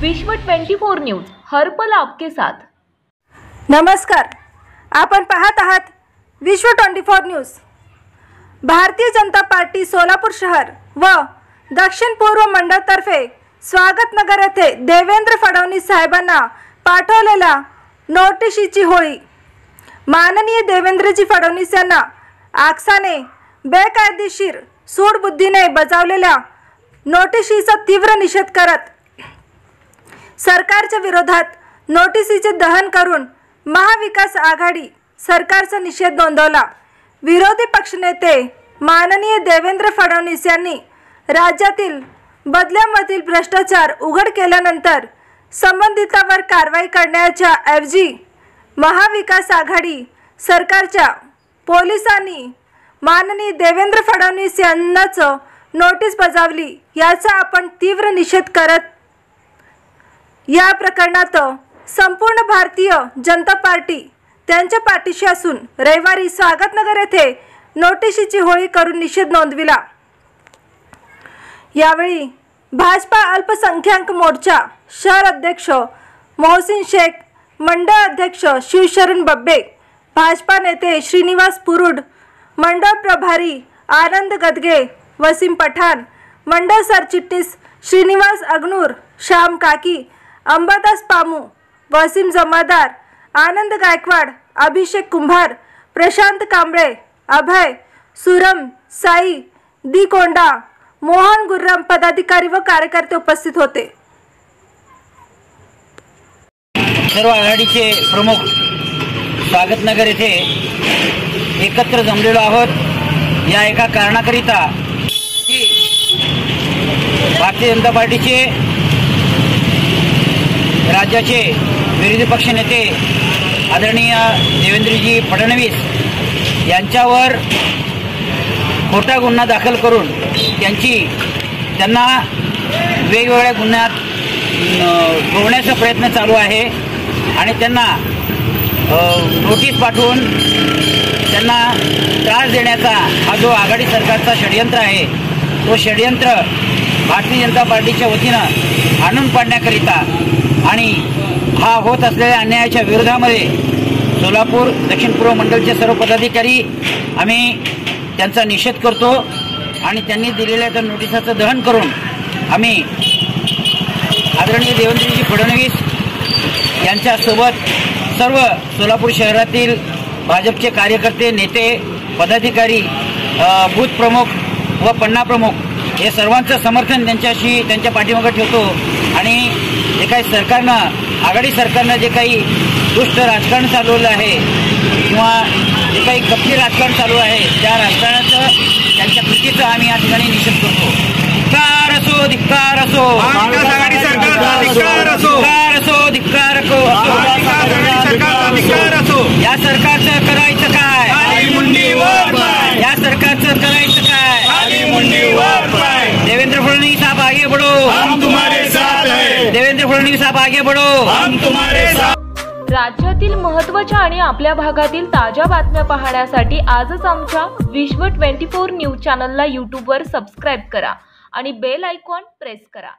विश्व 24 न्यूज हर पल आपके साथ। नमस्कार, आपण पाहत आहात विश्व 24 न्यूज। भारतीय जनता पार्टी सोलापूर शहर व दक्षिण पूर्व मंडळ तर्फे स्वागत नगर येथे देवेंद्र फडणवीस साहेबांना पाठवलेल्या नोटिशीची होळी। माननीय देवेंद्रजी फडणवीस यांना आक्षाने बेकायदेशीर सूडबुद्धीने बजावलेल्या नोटिशीचा तीव्र निषेध करत सरकारच्या विरोधात नोटिसीचे दहन करून महाविकास आघाडी सरकारचा निषेध नोंदवला। विरोधी पक्षनेते माननीय देवेंद्र फडणवीस यांनी राज्यातील बदल्यांमधील भ्रष्टाचार उघड केल्यानंतर संबंधितांवर कारवाई करण्याच्या ऐवजी महाविकास आघाडी सरकारच्या पोलिसांनी माननीय देवेंद्र फडणवीस यांनाच नोटीस बजावली। याचा आपण तीव्र निषेध करत या प्रकरणात संपूर्ण भारतीय जनता पार्टी त्यांच्या पाठीशी असून रविवारी स्वागतनगर येथे नोटिशीची होळी करून निषेध नोंदविला। यावेळी भाजपा अल्पसंख्याक मोर्चा शहर अध्यक्ष मोहसिन शेख, मंडळ अध्यक्ष शिवशरण बब्बे, भाजपा नेते श्रीनिवास पुरुड, मंडळ प्रभारी आनंद गदगे, वसीम पठाण, मंडळ सरचिटणीस श्रीनिवास अग्नूर, श्याम काकी, अंबादास पामू, वसीम जमादार, आनंद गायकवाड, अभिषेक कुंभार, प्रशांत कांबळे, अभय सुरम, साई दी कोंडा, मोहन गुर्रम पदाधिकारी व कार्यकर्ते उपस्थित होते। सर्व आघाडीचे प्रमुख स्वागतनगर येथे एकत्र जमलेलो आहोत या एका कारणाकरिता की भारतीय जनता पार्टीचे राज्याचे विरोधी पक्षनेते आदरणीय देवेंद्रजी फडणवीस यांच्यावर खोटा गुन्हा दाखल करून त्यांना वेगवेगळ्या गुन्ह्यात गोवण्याचा प्रयत्न चालू आहे आणि त्यांना नोटीस पाठवून त्यांना त्रास देण्याचा हा जो आघाडी सरकारचा षडयंत्र आहे तो षडयंत्र भारतीय जनता पार्टीच्या वतीनं आणून पाडण्याकरिता आणि हा होत असलेल्या अन्यायाच्या विरोधामध्ये सोलापूर दक्षिण पूर्व मंडळचे सर्व पदाधिकारी आम्ही त्यांचा निषेध करतो आणि त्यांनी दिलेल्या त्या नोटिसाचं दहन करून आम्ही आदरणीय देवेंद्रजी फडणवीस यांच्यासोबत सर्व सोलापूर शहरातील भाजपचे कार्यकर्ते, नेते, पदाधिकारी, बूथ प्रमुख व पन्ना प्रमुख हे सर्वांचं समर्थन त्यांच्या पाठीमागे ठेवतो आणि जे काही सरकारनं आघाडी सरकारनं जे काही दुष्ट राजकारण चालवलं आहे किंवा जे काही कपटी राजकारण चालू आहे त्या राजकारणाचं त्यांच्या कृतीचा आम्ही या ठिकाणी निषेध करतो। धिक्कार असो, धिक्कार असो, आघाडी सरकारचा धिक्कार असो, धिक्कार असो, धिक्कार असो। या सरकारचं करायचं काय? खाली मुंडी वर पाय। या सरकारचं करायचं काय? खाली मुंडी वर पाय। देवेंद्र फडणवीस आप आगे बढ़ो, हम तुम्हारे साथ हैं। देवेंद्र फडणवीस आप आगे बढ़ो, हम तुम्हारे साथ। राज्यातील महत्त्वाच्या आणि आपल्या भागातील ताज्या बातम्या पाहण्यासाठी आजच आमच्या विश्व 24 न्यूज चॅनलला YouTube वर सबस्क्राइब करा आणि बेल आयकॉन प्रेस करा।